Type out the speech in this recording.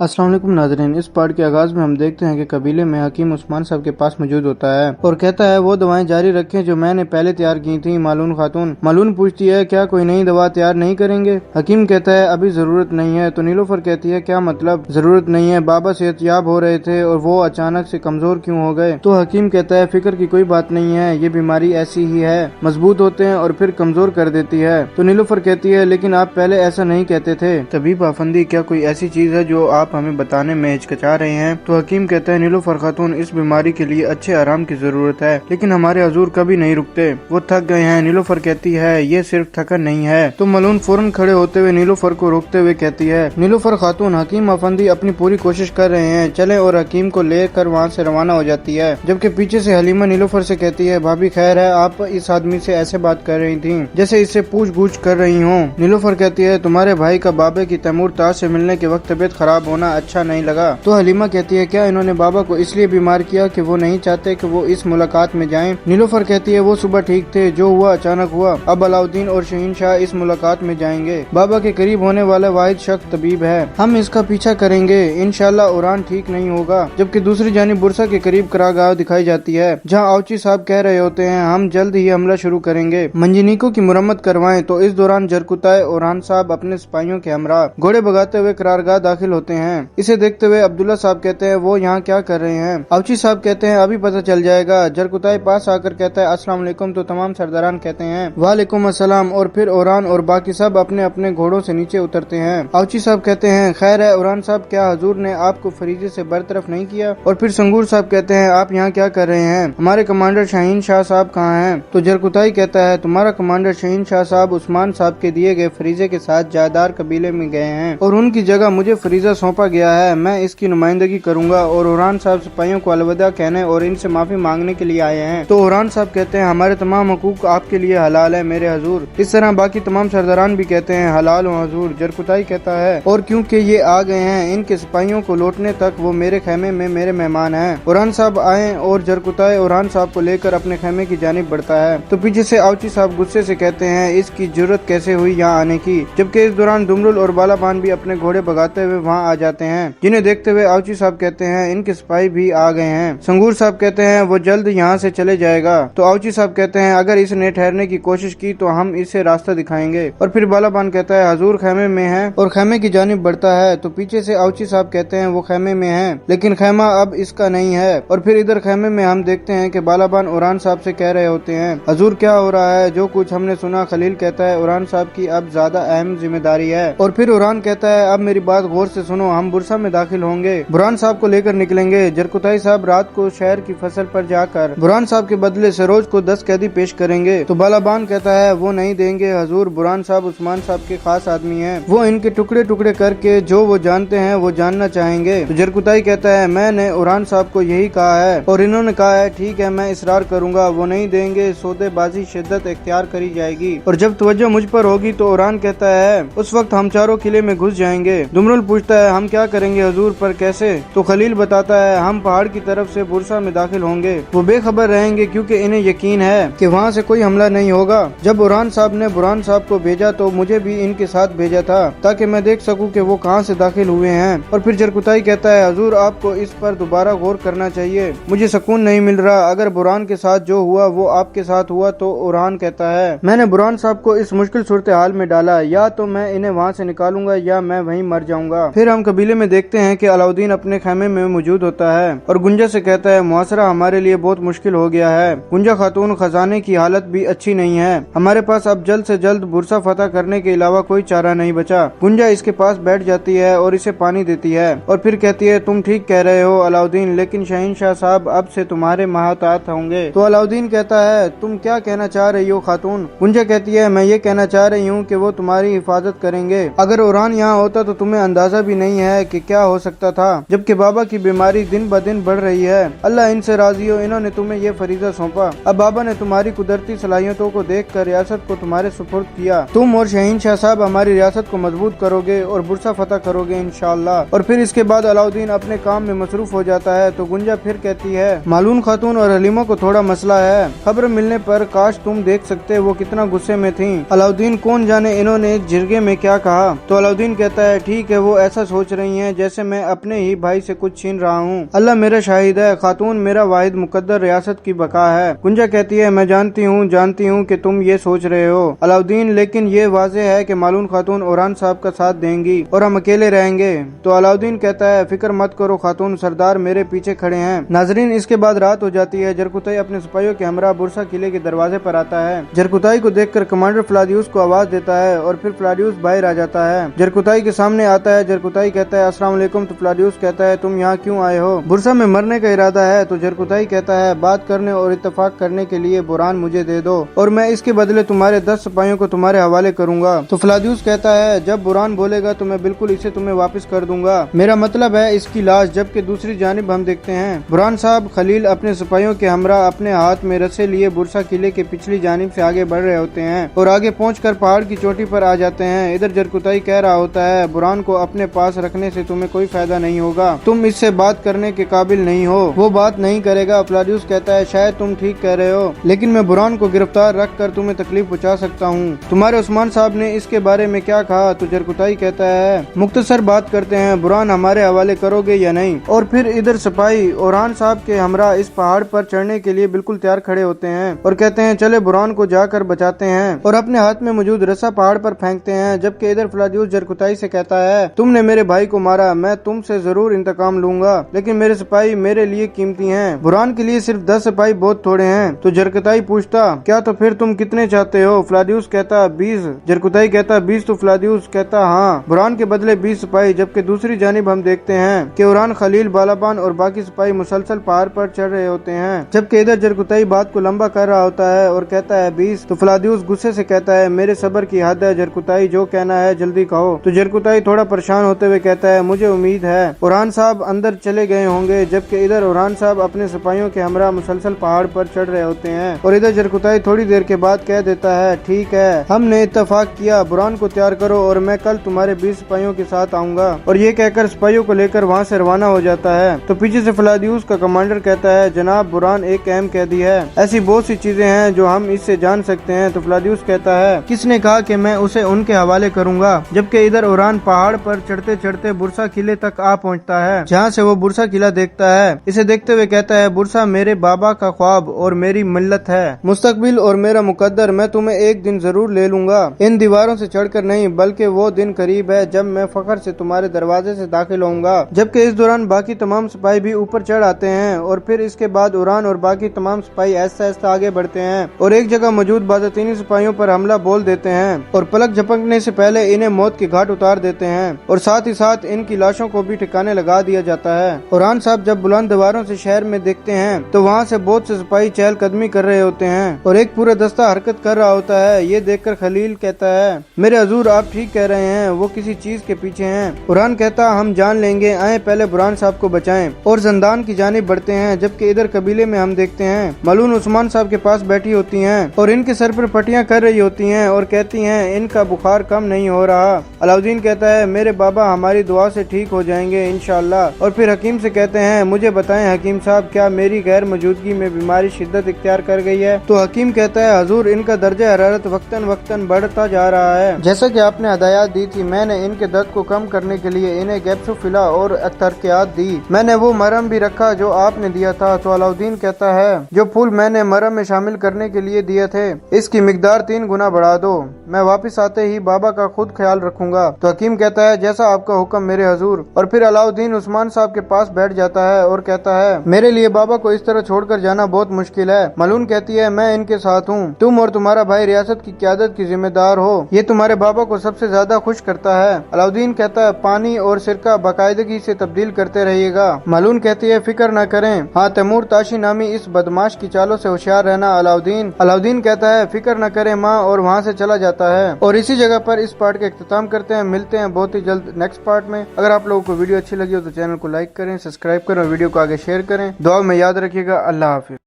अस्सलाम वालेकुम नाज़रीन। इस पार्ट के आगाज में हम देखते हैं कि कबीले में हकीम उस्मान साहब के पास मौजूद होता है और कहता है वो दवाएं जारी रखें जो मैंने पहले तैयार की थी। मालून खातून मालून पूछती है क्या कोई नई दवा तैयार नहीं करेंगे? हकीम कहता है अभी जरूरत नहीं है। तो नीलोफर कहती है क्या मतलब जरूरत नहीं है? बाबा सेहतयाब हो रहे थे और वो अचानक से कमजोर क्यों हो गए? तो हकीम कहता है फिक्र की कोई बात नहीं है, ये बीमारी ऐसी ही है, मजबूत होते हैं और फिर कमजोर कर देती है। तो नीलोफर कहती है लेकिन आप पहले ऐसा नहीं कहते थे। तबीब आफंदी क्या कोई ऐसी चीज है जो आप हमें बताने में हिचकिचा रहे हैं? तो हकीम कहता है नीलोफर खातून इस बीमारी के लिए अच्छे आराम की जरूरत है, लेकिन हमारे हजूर कभी नहीं रुकते, वो थक गए हैं। नीलोफर कहती है ये सिर्फ थकन नहीं है। तो मलून फौरन खड़े होते हुए नीलोफर को रोकते हुए कहती है नीलोफर खातून हकीम अफंदी अपनी पूरी कोशिश कर रहे हैं, चले, और हकीम को लेकर वहाँ से रवाना हो जाती है। जबकि पीछे से हलीमा नीलोफर से कहती है भाभी खैर है, आप इस आदमी से ऐसे बात कर रही थी जैसे इससे पूछ गूछ कर रही हूँ। नीलोफर कहती है तुम्हारे भाई का बाबे की तैमूर ताज से मिलने के वक्त तबीयत खराब होना अच्छा नहीं लगा। तो हलीमा कहती है क्या इन्होंने बाबा को इसलिए बीमार किया कि वो नहीं चाहते कि वो इस मुलाकात में जाएं? नीलोफर कहती है वो सुबह ठीक थे, जो हुआ अचानक हुआ। अब अलाउद्दीन और शहीन शाह इस मुलाकात में जाएंगे। बाबा के करीब होने वाला वाहिद शख्स तबीब है, हम इसका पीछा करेंगे, इंशाल्लाह उरान ठीक नहीं होगा। जबकि दूसरी जानिब बुरसा के करीब करागाह दिखाई जाती है जहाँ आवची साहब कह रहे होते हैं हम जल्द ही हमला शुरू करेंगे, मंजीनीकों की मुरम्मत करवाएं। तो इस दौरान जरकुताए ओरान साहब अपने सिपाहियों के हमरा घोड़े भगाते हुए करारगाह दाखिल होते हैं। इसे देखते हुए अब्दुल्ला साहब कहते हैं वो यहाँ क्या कर रहे हैं? आवची साहब कहते हैं अभी पता चल जाएगा। जरकुताई पास आकर कहता है अस्सलाम वालेकुम। तो तमाम सरदारान कहते हैं वालेकुम अस्सलाम, और फिर ओरान और बाकी सब अपने अपने घोड़ों से नीचे उतरते हैं। आवची साहब कहते हैं खैर है ओरान साहब, क्या हजूर ने आपको फरीजे से बरतरफ नहीं किया? और फिर संगूर साहब कहते हैं आप यहाँ क्या कर रहे हैं? हमारे कमांडर शाहीन शाह साहब कहाँ हैं? तो जरकुताई कहता है तुम्हारा कमांडर शाहीन शाह साहब उस्मान साहब के दिए गए फरीजे के साथ जायदार कबीले में गए हैं और उनकी जगह मुझे फरीजा सौंपा गया है, मैं इसकी नुमाइंदगी करूंगा। और ओरान साहब सिपाहियों को अलविदा कहने और इनसे माफी मांगने के लिए आए हैं। तो ओरान साहब कहते हैं हमारे तमाम हकूक आपके लिए हलाल है मेरे हजूर। इस तरह बाकी तमाम सरदारान भी कहते हैं हलाल हो हजूर। जरकुताई कहता है और क्योंकि ये आ गए हैं इनके सिपाहियों को लौटने तक वो मेरे खेमे में मेरे मेहमान हैं। ओरान साहब आए और जरकुताई ओरान साहब को लेकर अपने खेमे की जानिब बढ़ता है। तो पीछे से आवची साहब गुस्से से कहते हैं इसकी जरूरत कैसे हुई यहाँ आने की? जबकि इस दौरान दुमरुल और बालाबान भी अपने घोड़े भगाते हुए वहाँ आ जाते हैं, जिन्हें देखते हुए आवची साहब कहते हैं इनके सिपाही भी आ गए हैं। संगूर साहब कहते हैं वो जल्द यहाँ से चले जाएगा। तो आवची साहब कहते हैं अगर इसने ठहरने की कोशिश की तो हम इसे रास्ता दिखाएंगे। और फिर बालाबान कहता है हजूर खेमे में है और खेमे की जानिब बढ़ता है। तो पीछे से आवची साहब कहते हैं वो खेमे में है लेकिन खेमा अब इसका नहीं है। और फिर इधर खेमे में हम देखते हैं कि बालाबान ओरान साहब से कह रहे होते हैं हजूर क्या हो रहा है? जो कुछ हमने सुना। खलील कहता है ओरान साहब की अब ज्यादा अहम जिम्मेदारी है। और फिर ओरान कहता है अब मेरी बात गौर से सुनो, हम बुरसा में दाखिल होंगे, बुरहान साहब को लेकर निकलेंगे। जरकुताई साहब रात को शहर की फसल पर जाकर बुरहान साहब के बदले सरोज को 10 कैदी पेश करेंगे। तो बालाबान कहता है वो नहीं देंगे हजूर, बुरहान साहब उस्मान साहब के खास आदमी हैं, वो इनके टुकड़े टुकड़े करके जो वो जानते हैं वो जानना चाहेंगे। तो जरकुताई कहता है मैंने ओरान साहब को यही कहा है और इन्होंने कहा है ठीक है मैं इसरार करूंगा, वो नहीं देंगे, सौदेबाजी शिद्दत इख्तियार करी जाएगी और जब तवज्जो मुझ पर होगी तो ओरान कहता है उस वक्त हम चारों किले में घुस जाएंगे। दुमरुल पूछता है हम क्या करेंगे हजूर, पर कैसे? तो खलील बताता है हम पहाड़ की तरफ से बुरसा में दाखिल होंगे, वो बेखबर रहेंगे क्योंकि इन्हें यकीन है कि वहाँ से कोई हमला नहीं होगा। जब ओरान साहब ने बुरहान साहब को भेजा तो मुझे भी इनके साथ भेजा था ताकि मैं देख सकूं कि वो कहाँ से दाखिल हुए हैं। और फिर जरकुताई कहता है हजूर आपको इस पर दोबारा गौर करना चाहिए, मुझे सुकून नहीं मिल रहा, अगर बुरहान के साथ जो हुआ वो आपके साथ हुआ। तो ओरान कहता है मैंने बुरहान साहब को इस मुश्किल सूरत हाल में डाला, या तो मैं इन्हें वहाँ से निकालूंगा या मैं वहीं मर जाऊंगा। फिर हम कबीले में देखते हैं कि अलाउद्दीन अपने खेमे में मौजूद होता है और गुंजा से कहता है मुआसरा हमारे लिए बहुत मुश्किल हो गया है। गुंजा खातून खजाने की हालत भी अच्छी नहीं है, हमारे पास अब जल्द से जल्द बुरसा फतह करने के अलावा कोई चारा नहीं बचा। गुंजा इसके पास बैठ जाती है और इसे पानी देती है और फिर कहती है तुम ठीक कह रहे हो अलाउद्दीन, लेकिन शाहीन शाह साहब अब से तुम्हारे महतात होंगे। तो अलाउद्दीन कहता है तुम क्या कहना चाह रही हो खातून? गुंजा कहती है मैं ये कहना चाह रही हूँ कि वो तुम्हारी हिफाजत करेंगे, अगर ओरान यहाँ होता तो तुम्हें अंदाजा भी नहीं है कि क्या हो सकता था। जबकि बाबा की बीमारी दिन ब दिन बढ़ रही है, अल्लाह इनसे राजी हो, इन्होंने तुम्हें ये फरीजा सौंपा। अब बाबा ने तुम्हारी कुदरती सलाहियतों को देख कर रियासत को तुम्हारे सुपुर्द किया, तुम और शाहीन शाह साहब हमारी रियासत को मजबूत करोगे और बुरसा फतह करोगे इंशाअल्लाह। और फिर इसके बाद अलाउद्दीन अपने काम में मसरूफ हो जाता है। तो गुंजा फिर कहती है मालून खातून और हलीमा को थोड़ा मसला है, खबर मिलने पर काश तुम देख सकते वो कितना गुस्से में थी। अलाउद्दीन कौन जाने इन्होंने जिरगे में क्या कहा। तो अलाउद्दीन कहता है ठीक है वो ऐसा सोच सोच रही हैं जैसे मैं अपने ही भाई से कुछ छीन रहा हूँ। अल्लाह मेरा शाहिद है, खातून मेरा वाहिद मुकद्दर रियासत की बका है। गुंजा कहती है मैं जानती हूँ कि तुम ये सोच रहे हो अलाउद्दीन, लेकिन ये वाज़ेह है कि मालून खातून ओरान साहब का साथ देंगी और हम अकेले रहेंगे। तो अलाउद्दीन कहता है फिक्र मत करो खातून, सरदार मेरे पीछे खड़े हैं। नाजरीन, इसके बाद रात हो जाती है। जरकुताई अपने सिपाहियों के हमरा बुरसा किले के दरवाजे पर आता है। जरकुताई को देखकर कमांडर फ्लादियुस को आवाज देता है और फिर फ्लादियुस बाहर आ जाता है। जरकुताई के सामने आता है। जरकुताई कहता है अस्सलाम वालेकुम। तो फ्लादियुस कहता है तुम यहाँ क्यों आए हो? बुरसा में मरने का इरादा है। तो जरकुताई कहता है बात करने और इत्तेफाक करने के लिए बुरान मुझे दे दो और मैं इसके बदले तुम्हारे 10 सिपाहियों को तुम्हारे हवाले करूंगा। तो फ्लादियुस कहता है जब बुरान बोलेगा तो मैं बिल्कुल इसे तुम्हें वापस कर दूंगा, मेरा मतलब है इसकी लाश। जबकि दूसरी जानिब हम देखते हैं बुरान साहब खलील अपने सिपाहियों के हमरा अपने हाथ में रस्से लिए बुरसा किले के पिछली जानिब से आगे बढ़ रहे होते हैं और आगे पहुंचकर पहाड़ की चोटी पर आ जाते हैं। इधर जरकुताई कह रहा होता है बुरान को अपने पास रखने से तुम्हें कोई फायदा नहीं होगा, तुम इससे बात करने के काबिल नहीं हो, वो बात नहीं करेगा। फ्लादियुस कहता है शायद तुम ठीक कह रहे हो, लेकिन मैं बुरान को गिरफ्तार रख कर तुम्हें तकलीफ पहुंचा सकता हूँ। तुम्हारे उस्मान साहब ने इसके बारे में क्या कहा? तो जरकुताई कहता है मुख्तसर बात करते हैं, बुरान हमारे हवाले करोगे या नहीं? और फिर इधर सिपाही ओरान साहब के हमरा इस पहाड़ पर चढ़ने के लिए बिल्कुल तैयार खड़े होते हैं और कहते हैं चले बुरान को जाकर बचाते हैं, और अपने हाथ में मौजूद रस्सा पहाड़ पर फेंकते हैं। जबकि इधर फ्लादियुस जरकुताई से कहता है तुमने मेरे भाई को मारा, मैं तुमसे जरूर इंतकाम लूंगा, लेकिन मेरे सिपाही मेरे लिए कीमती हैं, बुरान के लिए सिर्फ 10 सिपाही बहुत थोड़े हैं। तो जरकुताई पूछता क्या तो फिर तुम कितने चाहते हो? फ्लादियुस कहता 20। जरकुताई कहता 20? तो फ्लादियुस कहता हाँ, बुरान के बदले 20 सिपाही। जबकि दूसरी जानिब हम देखते हैं कि ओरान खलील बालाबान और बाकी सिपाही मुसलसल पहाड़ पर चढ़ रहे होते हैं। जबकि इधर जरकुताई बात को लंबा कर रहा होता है और कहता है 20। तो फ्लादियुस गुस्से से कहता है मेरे सब्र की हद है जरकुताई, जो कहना है जल्दी कहो। तो जरकुताई थोड़ा परेशान होते हुए कहता है मुझे उम्मीद है ओरान साहब अंदर चले गए होंगे। जबकि इधर ओरान साहब अपने सिपाहियों के हमरा मुसलसल पहाड़ पर चढ़ रहे होते हैं और इधर जरकुताई थोड़ी देर के बाद कह देता है ठीक है, हमने इत्तेफाक किया, बुरान को तैयार करो और मैं कल तुम्हारे 20 सिपाहियों के साथ आऊंगा। और ये कहकर सिपाहियों को लेकर वहाँ से रवाना हो जाता है। तो पीछे से फ्लादियुस का कमांडर कहता है जनाब बुरान एक अहम कैदी है, ऐसी बहुत सी चीजें हैं जो हम इससे जान सकते हैं। तो फ्लादियुस कहता है किसने कहा कि मैं उसे उनके हवाले करूंगा? जबकि इधर ओरान पहाड़ पर चढ़ते चढ़ते बुरसा किले तक आ पहुंचता है, जहाँ से वो बुरसा किला देखता है। इसे देखते हुए कहता है बुरसा मेरे बाबा का ख्वाब और मेरी मिल्लत है, मुस्तकबिल और मेरा मुकद्दर, मैं तुम्हें एक दिन जरूर ले लूंगा, इन दीवारों से चढ़कर नहीं, बल्कि वो दिन करीब है जब मैं फखर से तुम्हारे दरवाजे से दाखिल होऊंगा। जबकि इस दौरान बाकी तमाम सिपाही भी ऊपर चढ़ आते हैं और फिर इसके बाद ओरान और बाकी तमाम सिपाही ऐसा ऐसा आगे बढ़ते हैं और एक जगह मौजूद बाज़ातीनी सिपाहियों पर हमला बोल देते हैं और पलक झपकने से पहले इन्हें मौत की घाट उतार देते हैं और साथ ही साथ इनकी लाशों को भी ठिकाने लगा दिया जाता है। ओरान साहब जब बुलंद दीवारों से शहर में देखते हैं तो वहाँ से बहुत से सिपाही चहलकदमी कर रहे होते हैं और एक पूरा दस्ता हरकत कर रहा होता है। ये देखकर खलील कहता है मेरे हजूर आप ठीक कह रहे हैं, वो किसी चीज के पीछे हैं। ओरान कहता हम जान लेंगे, आए पहले बुरान साहब को बचाएं, और जंदान की जानिब बढ़ते हैं। जबकि इधर कबीले में हम देखते हैं मलून उस्मान साहब के पास बैठी होती हैं और इनके सर पर पट्टियां कर रही होती हैं और कहती हैं इनका बुखार कम नहीं हो रहा। अलाउद्दीन कहता है मेरे बाबा हमारी दुआ से ठीक हो जाएंगे इंशाअल्लाह। और फिर हकीम से कहते हैं मुझे बताएं हकीम साहब क्या मेरी गैर मौजूदगी में बीमारी शिद्दत इख्तियार कर गई है? तो हकीम कहता है हजूर इनका दर्जा हरारत वक्तन वक्तन बढ़ता जा रहा है, जैसा कि आपने हदायत दी थी। मैंने इनके दर्द को कम करने के लिए इन्हें गैप्सोफिला और तरकियात दी, मैंने वो मरहम भी रखा जो आपने दिया था। तो अलाउद्दीन कहता है जो फूल मैंने मरहम में शामिल करने के लिए दिए थे इसकी मिकदार 3 गुना बढ़ा दो, मैं वापस आते ही बाबा का खुद ख्याल रखूंगा। तो हकीम कहता है जैसा आपका हुक्म मेरे हजूर। और फिर अलाउद्दीन उस्मान साहब के पास बैठ जाता है और कहता है मेरे लिए बाबा को इस तरह छोड़कर जाना बहुत मुश्किल है। मलून कहती है मैं इनके साथ हूँ, तुम और तुम्हारा भाई रियासत की क़यादत की जिम्मेदार हो, ये तुम्हारे बाबा को सबसे ज्यादा खुश करता है। अलाउद्दीन कहता है पानी और सिरका बाकायदगी से तब्दील करते रहिएगा। मलून कहती है फिक्र न करें, हाँ तैमूर ताशी नामी इस बदमाश की चालों से होशियार रहना अलाउद्दीन कहता है फिक्र न करें माँ, और वहाँ से चला जाता है। और इसी जगह पर इस पार्ट का इख्तिताम करते हैं। मिलते हैं बहुत ही जल्द नेक्स्ट पार्ट में। अगर आप लोगों को वीडियो अच्छी लगी हो तो चैनल को लाइक करें, सब्सक्राइब करें और वीडियो को आगे शेयर करें। दुआ में याद रखिएगा। अल्लाह हाफिज।